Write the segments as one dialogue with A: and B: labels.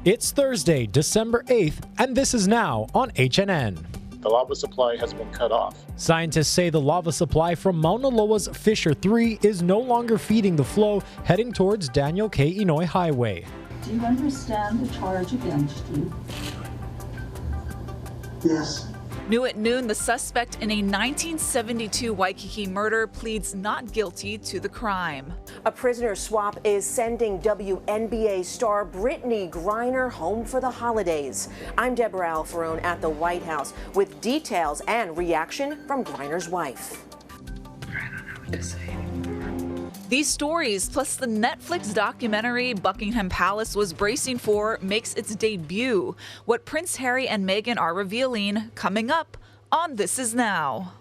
A: It's Thursday, December 8th, and this is now on HNN.
B: The lava supply has been cut off.
A: Scientists say the lava supply from Mauna Loa's Fissure 3 is no longer feeding the flow heading towards Daniel K. Inouye Highway.
C: Do you understand the charge against you?
D: Yes.
E: New at noon, the suspect in a 1972 Waikiki murder pleads not guilty to the crime.
F: A prisoner swap is sending WNBA star Brittany Griner home for the holidays. I'm Deborah Alfarone at the White House with details and reaction from Griner's wife.
E: I don't know what to say anymore. These stories, plus the Netflix documentary Buckingham Palace was bracing for, makes its debut. What Prince Harry and Meghan are revealing coming up on This Is Now.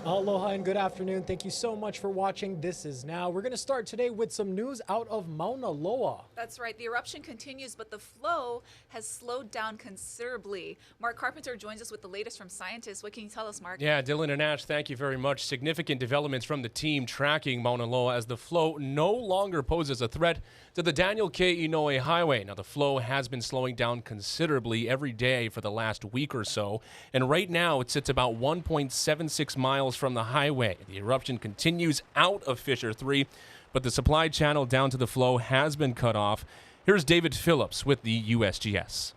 A: Aloha and good afternoon. Thank you so much for watching This Is Now. We're going to start today with some news out of Mauna Loa.
E: That's right. The eruption continues, but the flow has slowed down considerably. Mark Carpenter joins us with the latest from scientists. What can you tell us, Mark?
G: Yeah, Dylan and Ash, thank you very much. Significant developments from the team tracking Mauna Loa as the flow no longer poses a threat to the Daniel K. Inouye Highway. Now, the flow has been slowing down considerably every day for the last week or so, and right now it sits about 1.76 miles from the highway. The eruption continues out of Fissure 3, but the supply channel down to the flow has been cut off. Here's David Phillips with the USGS.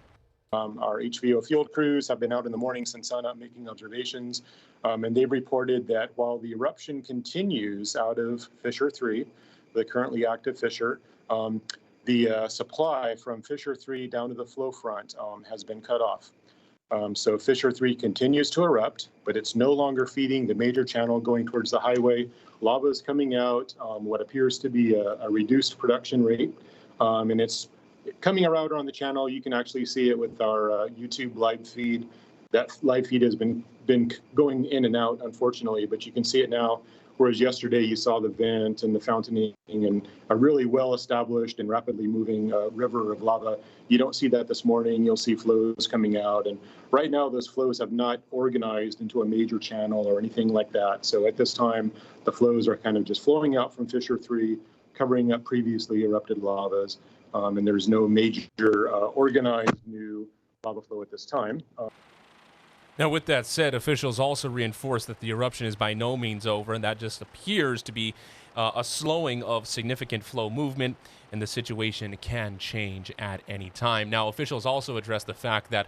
B: Our HVO field crews have been out in the morning since sunup making observations, and they've reported that while the eruption continues out of Fissure 3, the currently active fissure, the supply from Fissure 3 down to the flow front has been cut off. So Fissure 3 continues to erupt, but it's no longer feeding the major channel going towards the highway. Lava is coming out, what appears to be a reduced production rate, and it's coming around on the channel. You can actually see it with our YouTube live feed. That live feed has been going in and out, unfortunately, but you can see it now. Whereas yesterday you saw the vent and the fountaining and a really well-established and rapidly moving river of lava. You don't see that this morning. You'll see flows coming out. And right now those flows have not organized into a major channel or anything like that. So at this time, the flows are kind of just flowing out from Fissure 3, covering up previously erupted lavas. And there's no major organized new lava flow at this time.
G: Now, with that said, officials also reinforced that the eruption is by no means over, and that just appears to be a slowing of significant flow movement, and the situation can change at any time. Now, officials also addressed the fact that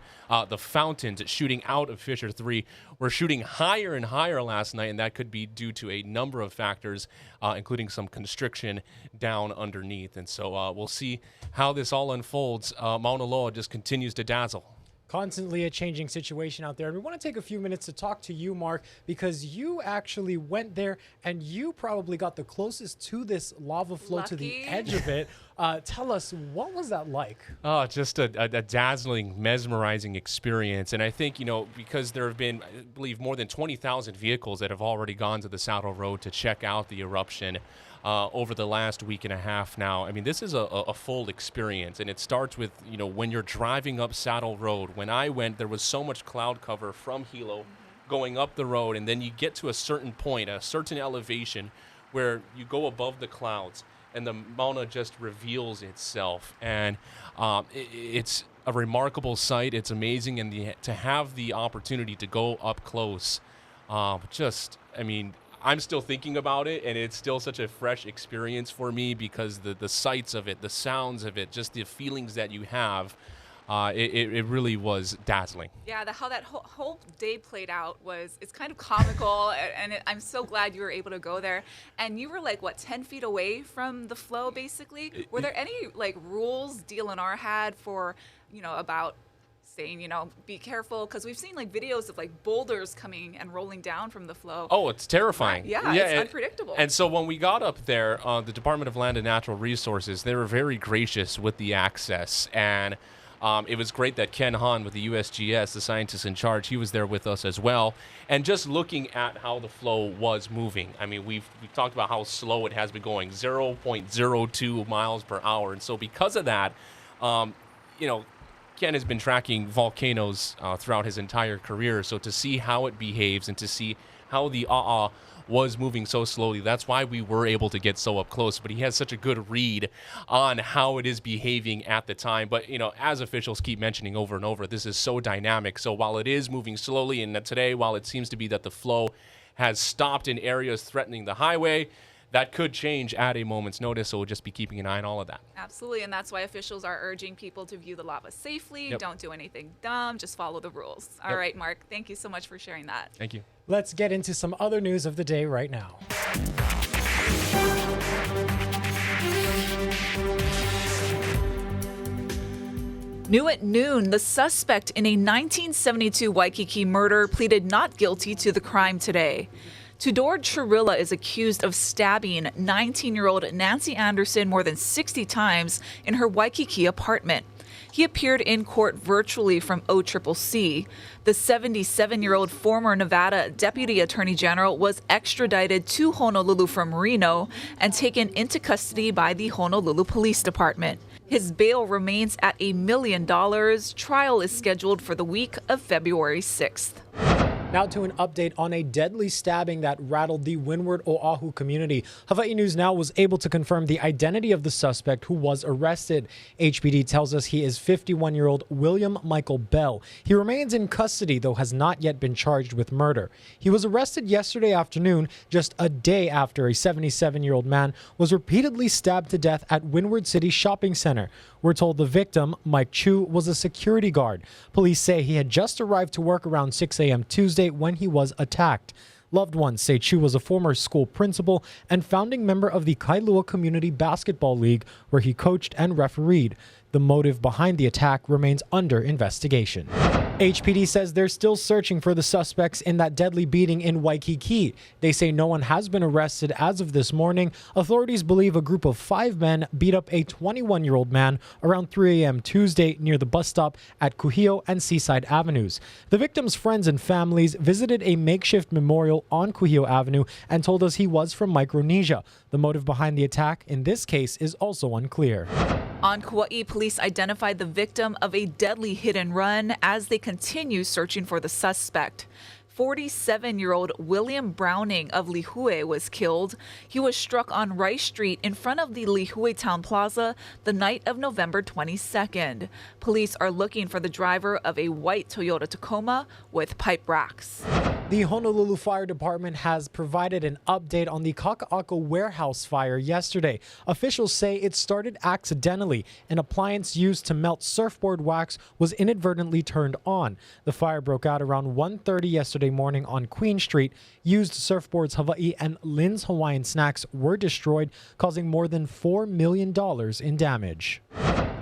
G: the fountains shooting out of Fissure 3 were shooting higher and higher last night, and that could be due to a number of factors, including some constriction down underneath. And so we'll see how this all unfolds. Mauna Loa just continues to dazzle.
A: Constantly a changing situation out there. And we want to take a few minutes to talk to you, Mark, because you actually went there and you probably got the closest to this lava flow to the edge of it. Tell us, what was that like?
G: Oh, just a dazzling, mesmerizing experience. And I think, because there have been, I believe, more than 20,000 vehicles that have already gone to the Saddle Road to check out the eruption over the last week and a half now. I mean, this is a full experience, and it starts with, when you're driving up Saddle Road. When I went, there was so much cloud cover from Hilo going up the road, and then you get to a certain point, a certain elevation, where you go above the clouds, and the Mauna just reveals itself. And it's a remarkable sight. It's amazing, and to have the opportunity to go up close, I'm still thinking about it, and it's still such a fresh experience for me because the sights of it, the sounds of it, just the feelings that you have, it really was dazzling.
E: Yeah, how that whole day played out it's kind of comical, and I'm so glad you were able to go there. And you were 10 feet away from the flow, basically. Were there any rules DLNR had for, about saying, be careful, because we've seen videos of boulders coming and rolling down from the flow.
G: Oh, it's terrifying.
E: Yeah, it's unpredictable.
G: And so when we got up there, the Department of Land and Natural Resources, they were very gracious with the access, and it was great that Ken Hahn with the USGS, the scientist in charge, he was there with us as well. And just looking at how the flow was moving, I mean, we've talked about how slow it has been going, 0.02 miles per hour. And so because of that, Ken has been tracking volcanoes throughout his entire career, so to see how it behaves and to see how the was moving so slowly, that's why we were able to get so up close. But he has such a good read on how it is behaving at the time. But, as officials keep mentioning over and over, this is so dynamic. So while it is moving slowly, and today, while it seems to be that the flow has stopped in areas threatening the highway, that could change at a moment's notice, so we'll just be keeping an eye on all of that.
E: Absolutely, and that's why officials are urging people to view the lava safely.
G: Yep.
E: Don't do anything dumb, just follow the rules. All
G: Yep.
E: right, Mark, thank you so much for sharing that.
G: Thank you.
A: Let's get into some other news of the day right now.
E: New at noon, the suspect in a 1972 Waikiki murder pleaded not guilty to the crime today. Tudor Chirilla is accused of stabbing 19-year-old Nancy Anderson more than 60 times in her Waikiki apartment. He appeared in court virtually from OCCC. The 77-year-old former Nevada Deputy Attorney General was extradited to Honolulu from Reno and taken into custody by the Honolulu Police Department. His bail remains at $1 million. Trial is scheduled for the week of February 6th.
A: Now to an update on a deadly stabbing that rattled the Windward Oahu community. Hawaii News Now was able to confirm the identity of the suspect who was arrested. HPD tells us he is 51-year-old William Michael Bell. He remains in custody, though has not yet been charged with murder. He was arrested yesterday afternoon, just a day after a 77-year-old man was repeatedly stabbed to death at Windward City Shopping Center. We're told the victim, Mike Chu, was a security guard. Police say he had just arrived to work around 6 a.m. Tuesday when he was attacked. Loved ones say Chu was a former school principal and founding member of the Kailua Community Basketball League, where he coached and refereed. The motive behind the attack remains under investigation. HPD says they're still searching for the suspects in that deadly beating in Waikiki. They say no one has been arrested as of this morning. Authorities believe a group of 5 men beat up a 21-year-old man around 3 a.m. Tuesday near the bus stop at Kuhio and Seaside Avenues. The victim's friends and families visited a makeshift memorial on Kuhio Avenue and told us he was from Micronesia. The motive behind the attack in this case is also unclear.
E: On Kauai, police identified the victim of a deadly hit and run as they continue searching for the suspect. 47-year-old William Browning of Lihue was killed. He was struck on Rice Street in front of the Lihue Town Plaza the night of November 22nd. Police are looking for the driver of a white Toyota Tacoma with pipe racks.
A: The Honolulu Fire Department has provided an update on the Kaka'ako warehouse fire yesterday. Officials say it started accidentally. An appliance used to melt surfboard wax was inadvertently turned on. The fire broke out around 1:30 yesterday morning on Queen Street. Used Surfboards Hawaii and Lynn's Hawaiian Snacks were destroyed, causing more than $4 million in damage.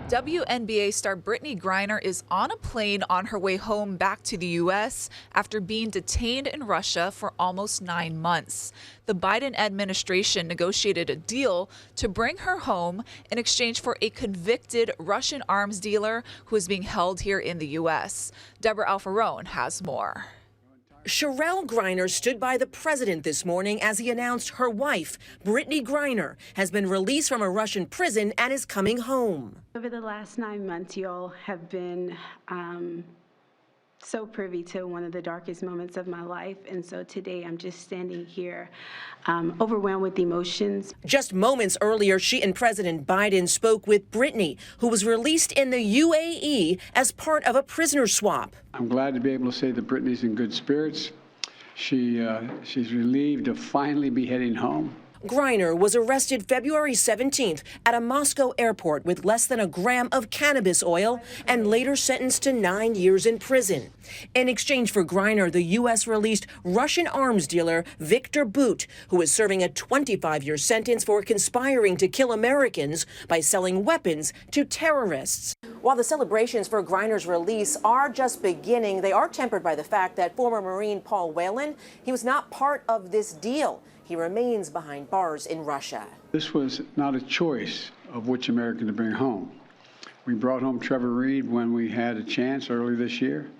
E: WNBA star Brittany Griner is on a plane on her way home back to the U.S. after being detained in Russia for almost 9 months. The Biden administration negotiated a deal to bring her home in exchange for a convicted Russian arms dealer who is being held here in the U.S. Deborah Alfarone has more.
F: Sherelle Griner stood by the president this morning as he announced her wife, Brittany Griner, has been released from a Russian prison and is coming home.
D: Over the last 9 months, you all have been so privy to one of the darkest moments of my life. And so today I'm just standing here overwhelmed with emotions.
F: Just moments earlier, she and President Biden spoke with Brittany, who was released in the UAE as part of a prisoner swap.
H: I'm glad to be able to say that Brittany's in good spirits. She's relieved of finally be heading home.
F: Griner was arrested February 17th at a Moscow airport with less than a gram of cannabis oil and later sentenced to 9 years in prison. In exchange for Griner, the U.S. released Russian arms dealer Viktor Bout, who is serving a 25-year sentence for conspiring to kill Americans by selling weapons to terrorists. While the celebrations for Griner's release are just beginning, they are tempered by the fact that former Marine Paul Whelan, he was not part of this deal. He remains behind bars in Russia.
H: This was not a choice of which American to bring home. We brought home Trevor Reed when we had a chance early this year.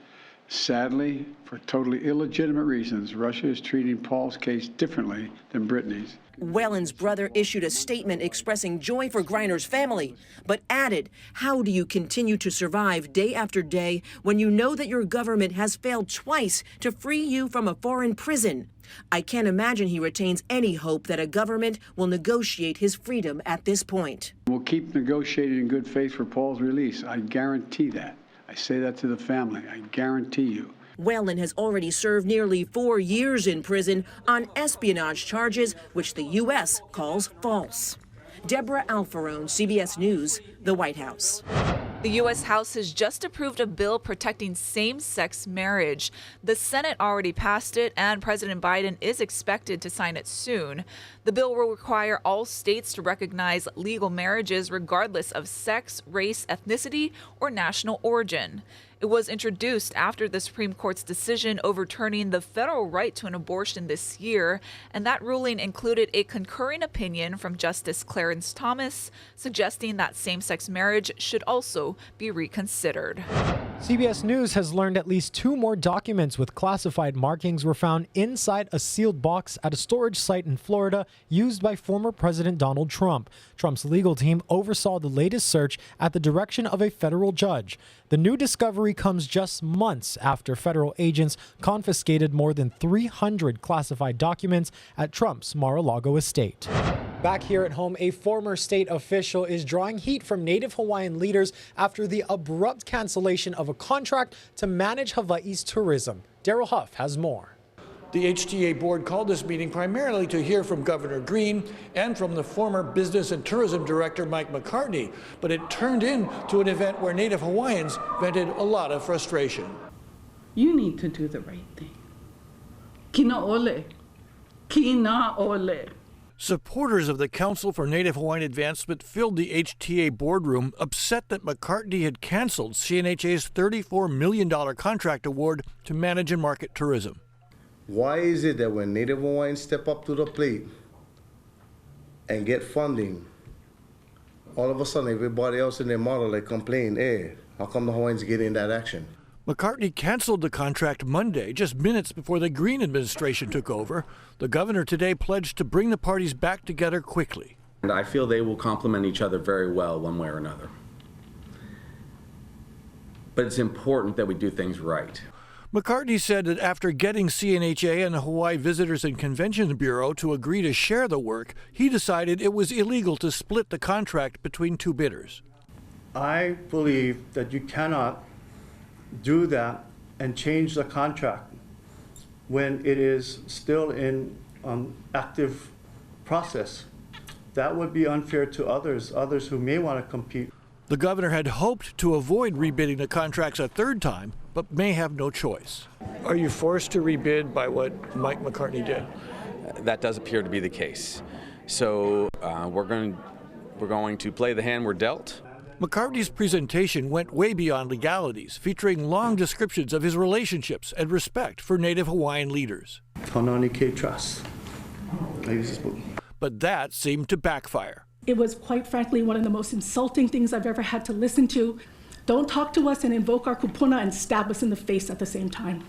H: Sadly, for totally illegitimate reasons, Russia is treating Paul's case differently than Brittany's.
F: Whelan's brother issued a statement expressing joy for Griner's family, but added, how do you continue to survive day after day when you know that your government has failed twice to free you from a foreign prison? I can't imagine he retains any hope that a government will negotiate his freedom at this point.
H: We'll keep negotiating in good faith for Paul's release. I guarantee that. I say that to the family. I guarantee you.
F: Whelan has already served nearly 4 years in prison on espionage charges, which the U.S. calls false. Deborah Alfarone, CBS News, the White House.
E: The U.S. House has just approved a bill protecting same-sex marriage. The Senate already passed it, and President Biden is expected to sign it soon. The bill will require all states to recognize legal marriages regardless of sex, race, ethnicity, or national origin. It was introduced after the Supreme Court's decision overturning the federal right to an abortion this year, and that ruling included a concurring opinion from Justice Clarence Thomas suggesting that same-sex marriage should also be reconsidered.
A: CBS News has learned at least 2 more documents with classified markings were found inside a sealed box at a storage site in Florida used by former President Donald Trump. Trump's legal team oversaw the latest search at the direction of a federal judge. The new discovery comes just months after federal agents confiscated more than 300 classified documents at Trump's Mar-a-Lago estate. Back here at home, a former state official is drawing heat from Native Hawaiian leaders after the abrupt cancellation of a contract to manage Hawaii's tourism. Daryl Huff has more.
I: The HTA board called this meeting primarily to hear from Governor Green and from the former Business and Tourism Director Mike McCartney, but it turned into an event where Native Hawaiians vented a lot of frustration.
J: You need to do the right thing. Kina ole. Kina ole.
I: Supporters of the Council for Native Hawaiian Advancement filled the HTA boardroom, upset that McCartney had canceled CNHA's $34 million contract award to manage and market tourism.
K: Why is it that when Native Hawaiians step up to the plate and get funding, all of a sudden everybody else in their model they complain, hey, how come the Hawaiians get in that action?
I: McCartney canceled the contract Monday, just minutes before the Green administration took over. The governor today pledged to bring the parties back together quickly.
L: And I feel they will complement each other very well one way or another. But it's important that we do things right.
I: McCartney said that after getting CNHA and the Hawaii Visitors and Convention Bureau to agree to share the work, he decided it was illegal to split the contract between 2 bidders.
M: I believe that you cannot do that and change the contract when it is still in active process. That would be unfair to others who may want to compete.
I: The governor had hoped to avoid rebidding the contracts a 3rd time, but may have no choice. Are you forced to rebid by what Mike McCartney did?
N: That does appear to be the case. So we're going to play the hand we're dealt.
I: McCartney's presentation went way beyond legalities, featuring long descriptions of his relationships and respect for Native Hawaiian leaders.
M: Taunani K. Trust.
I: But that seemed to backfire.
O: It was, quite frankly, one of the most insulting things I've ever had to listen to. Don't talk to us and invoke our kupuna and stab us in the face at the same time.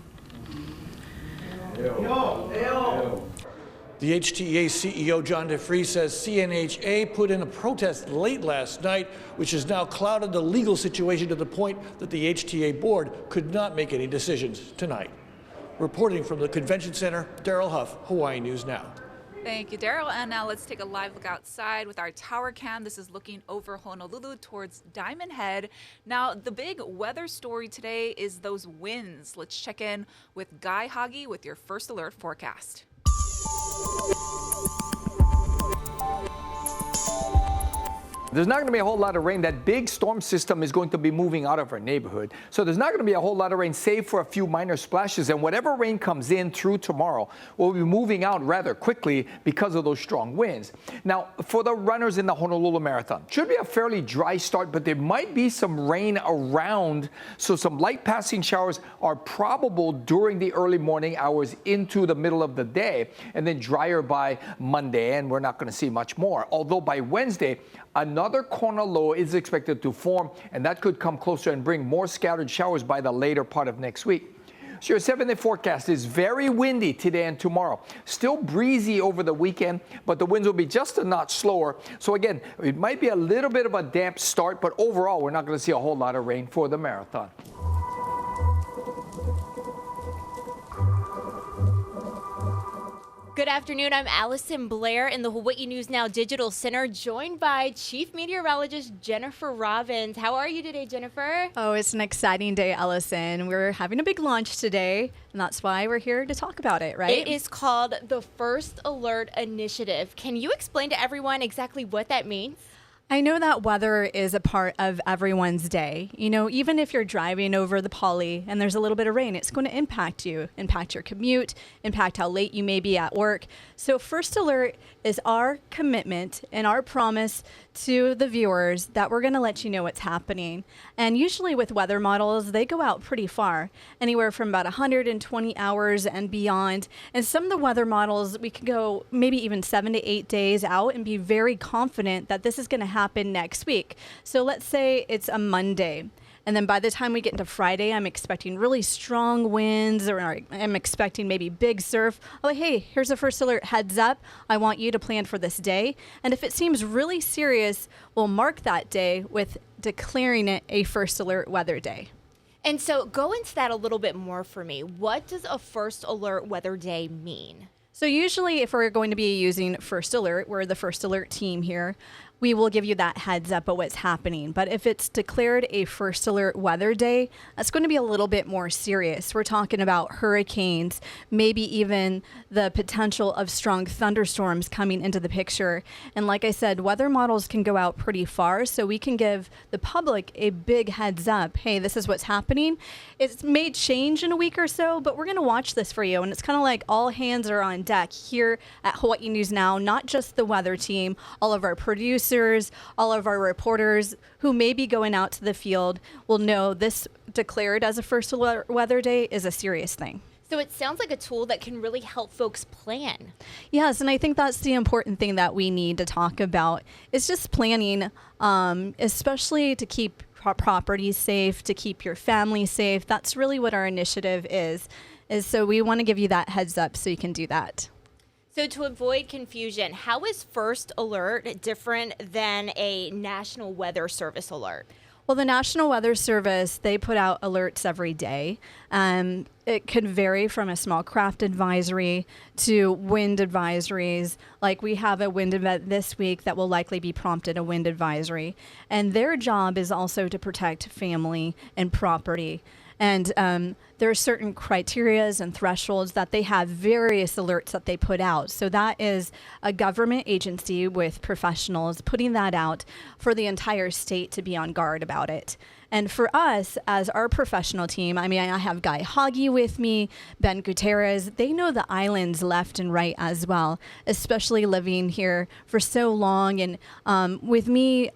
I: The HTA CEO, John DeFries, says CNHA put in a protest late last night, which has now clouded the legal situation to the point that the HTA board could not make any decisions tonight. Reporting from the Convention Center, Daryl Huff, Hawaii News Now.
E: Thank you, Daryl. And now let's take a live look outside with our tower cam. This is looking over Honolulu towards Diamond Head. Now, the big weather story today is those winds. Let's check in with Guy Hagi with your first alert forecast.
P: There's not going to be a whole lot of rain. That big storm system is going to be moving out of our neighborhood. So there's not going to be a whole lot of rain, save for a few minor splashes. And whatever rain comes in through tomorrow will be moving out rather quickly because of those strong winds. Now, for the runners in the Honolulu Marathon, should be a fairly dry start, but there might be some rain around. So some light passing showers are probable during the early morning hours into the middle of the day, and then drier by Monday, and we're not going to see much more. Although by Wednesday, another Mauna Loa is expected to form, and that could come closer and bring more scattered showers by the later part of next week. So your 7-day forecast is very windy today and tomorrow. Still breezy over the weekend, but the winds will be just a notch slower. So again, it might be a little bit of a damp start, but overall, we're not going to see a whole lot of rain for the marathon.
Q: Good afternoon. I'm Allison Blair in the Hawaii News Now Digital Center, joined by Chief Meteorologist Jennifer Robbins. How are you today, Jennifer?
R: Oh, it's an exciting day, Allison. We're having a big launch today, and that's why we're here to talk about it, right?
Q: It is called the First Alert Initiative. Can you explain to everyone exactly what that means?
R: I know that weather is a part of everyone's day. You know, even if you're driving over the Pali and there's a little bit of rain, it's going to impact you, impact your commute, impact how late you may be at work. So First Alert is our commitment and our promise to the viewers that we're going to let you know what's happening. And usually with weather models, they go out pretty far, anywhere from about 120 hours and beyond. And some of the weather models, we can go maybe even 7 to 8 days out and be very confident that this is going to happen next week. So let's say it's a Monday. And then by the time we get into Friday, I'm expecting really strong winds, or I'm expecting maybe big surf. Oh, hey, here's a First Alert heads up. I want you to plan for this day. And if it seems really serious, we'll mark that day with declaring it a First Alert weather day.
Q: And so go into that a little bit more for me. What does a First Alert weather day mean?
R: So usually if we're going to be using First Alert, we're the First Alert team here, we will give you that heads up of what's happening. But if it's declared a First Alert weather day, that's going to be a little bit more serious. We're talking about hurricanes, maybe even the potential of strong thunderstorms coming into the picture. And like I said, weather models can go out pretty far, so we can give the public a big heads up. Hey, this is what's happening. It may change in a week or so, but we're going to watch this for you. And it's kind of like all hands are on deck here at Hawaii News Now, not just the weather team, all of our producers, all of our reporters who may be going out to the field will know this declared as a First Alert weather day is a serious thing.
Q: So it sounds like a tool that can really help folks plan.
R: Yes, and I think that's the important thing that we need to talk about is just planning, especially to keep properties safe, to keep your family safe. That's really what our initiative is so we want to give you that heads up so you can do that.
Q: So to avoid confusion, how is First Alert different than a National Weather Service alert?
R: Well, the National Weather Service, they put out alerts every day. It could vary from a small craft advisory to wind advisories. Like we have a wind event this week that will likely be prompted a wind advisory. And their job is also to protect family and property. And there are certain criterias and thresholds that they have, various alerts that they put out. So that is a government agency with professionals putting that out for the entire state to be on guard about it. And for us, as our professional team, I mean, I have Guy Hoggy with me, Ben Gutierrez. They know the islands left and right as well, especially living here for so long. And with me,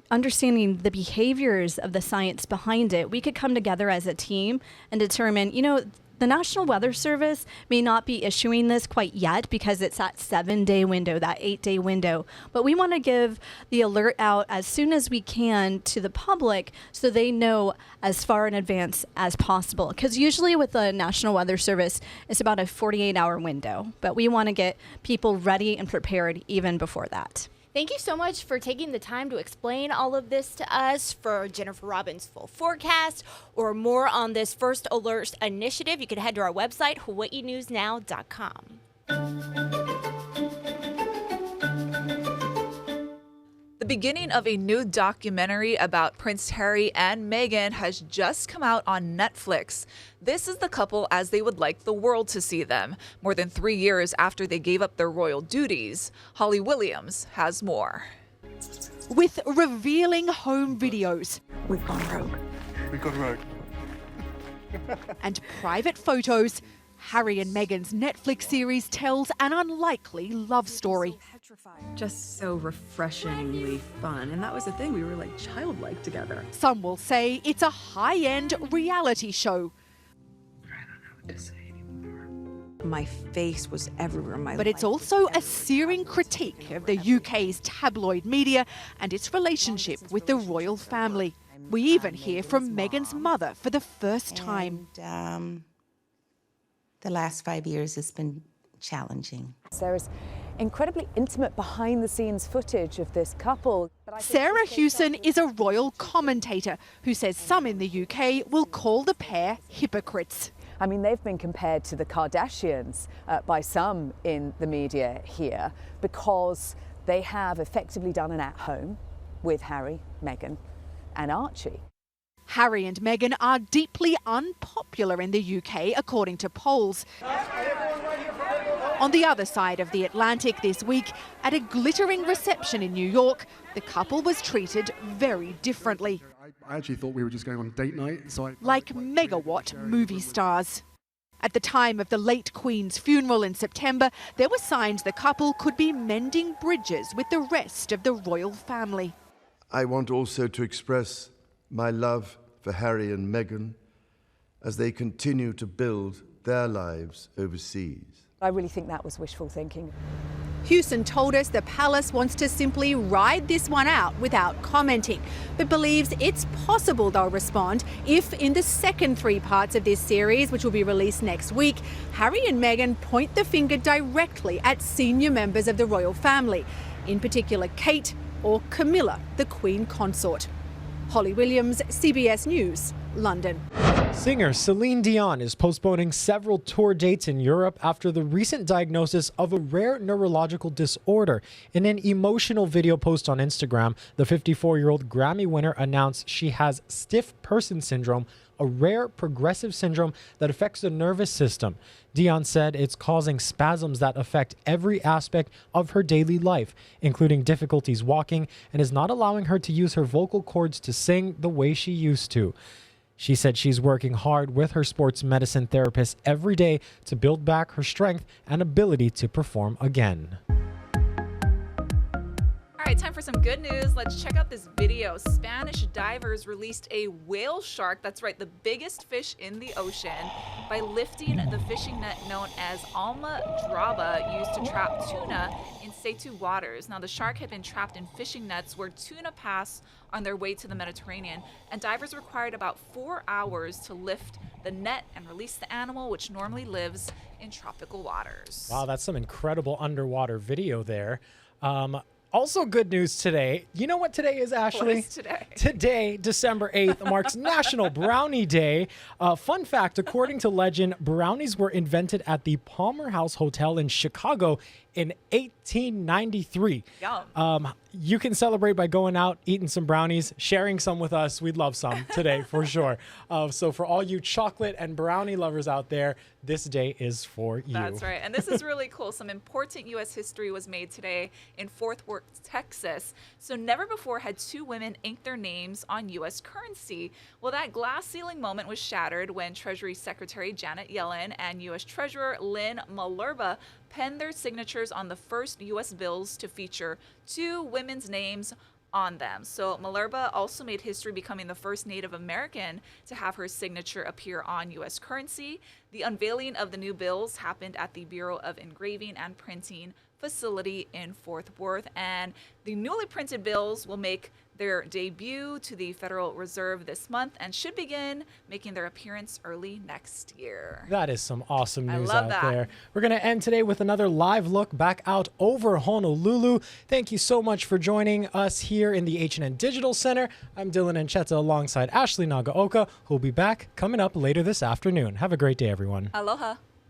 R: understanding the behaviors of the science behind it, we could come together as a team and determine, you know, the National Weather Service may not be issuing this quite yet because it's that 7-day window, that 8-day window. But we want to give the alert out as soon as we can to the public so they know as far in advance as possible. Because usually with the National Weather Service, it's about a 48-hour window. But we want to get people ready and prepared even before that.
Q: Thank you so much for taking the time to explain all of this to us. For Jennifer Robbins' full forecast or more on this First Alert initiative, you can head to our website, hawaiinewsnow.com.
E: The beginning of a new documentary about Prince Harry and Meghan has just come out on Netflix. This is the couple as they would like the world to see them, more than 3 years after they gave up their royal duties. Holly Williams has more.
S: With revealing home videos.
T: We've gone rogue.
S: We've gone rogue. And private photos, Harry and Meghan's Netflix series tells an unlikely love story.
T: Just so refreshingly fun. And that was the thing, we were like childlike together.
S: Some will say it's a high-end reality show.
T: My face was everywhere.
S: But it's also a searing critique of the UK's tabloid media and its relationship with the royal family. We even hear from Meghan's mother for the first time.
U: The last 5 years has been challenging.
V: There is incredibly intimate behind-the-scenes footage of this couple.
S: Sarah Hewson is a royal commentator who says some in the UK will call the pair hypocrites.
V: I mean, they've been compared to the Kardashians by some in the media here because they have effectively done an at-home with Harry, Meghan and Archie.
S: Harry and Meghan are deeply unpopular in the UK, according to polls. On the other side of the Atlantic this week, at a glittering reception in New York, the couple was treated very differently.
W: I actually thought we were just going on date night.
S: Like megawatt movie stars. At the time of the late Queen's funeral in September, there were signs the couple could be mending bridges with the rest of the royal family.
X: I want also to express my love for Harry and Meghan as they continue to build their lives overseas.
V: I really think that was wishful thinking.
S: Hewson told us the palace wants to simply ride this one out without commenting, but believes it's possible they'll respond if, in the second 3 parts of this series, which will be released next week, Harry and Meghan point the finger directly at senior members of the royal family, in particular Kate or Camilla, the Queen consort. Holly Williams, CBS News, London.
A: Singer Celine Dion is postponing several tour dates in Europe after the recent diagnosis of a rare neurological disorder. In an emotional video post on Instagram, the 54-year-old Grammy winner announced she has stiff person syndrome, a rare progressive syndrome that affects the nervous system. Dion said it's causing spasms that affect every aspect of her daily life, including difficulties walking, and is not allowing her to use her vocal cords to sing the way she used to. She said she's working hard with her sports medicine therapist every day to build back her strength and ability to perform again.
E: All right, time for some good news. Let's check out this video. Spanish divers released a whale shark, that's right, the biggest fish in the ocean, by lifting the fishing net known as almadraba used to trap tuna in Seitu waters. Now, the shark had been trapped in fishing nets where tuna pass on their way to the Mediterranean, and divers required about 4 hours to lift the net and release the animal, which normally lives in tropical waters.
A: Wow, that's some incredible underwater video there. Also good news today. You know what today is, Ashley?
E: What is today?
A: Today, December 8th, marks National Brownie Day. Fun fact, according to legend, brownies were invented at the Palmer House Hotel in Chicago in 1893.
E: Yum.
A: You can celebrate by going out, eating some brownies, sharing some with us. We'd love some today for sure. So for all you chocolate and brownie lovers out there, this day is for you.
E: That's right. And this is really cool. Some important U.S. history was made today in Fort Worth, Texas. So never before had 2 women inked their names on U.S. currency. Well, that glass ceiling moment was shattered when Treasury Secretary Janet Yellen and U.S. Treasurer Lynn Malerba penned their signatures on the first U.S. bills to feature 2 women's names on them. So Malerba also made history, becoming the first Native American to have her signature appear on U.S. currency. The unveiling of the new bills happened at the Bureau of Engraving and Printing facility in Fort Worth, and the newly printed bills will make their debut to the Federal Reserve this month and should begin making their appearance early next year.
A: That is some awesome news
E: I love
A: out
E: that.
A: there. We're going to end today with another live look back out over Honolulu. Thank you so much for joining us here in the H&N Digital Center. I'm Dylan Ancheta alongside Ashley Nagaoka, who'll be back coming up later this afternoon. Have a great day, everyone.
E: Aloha.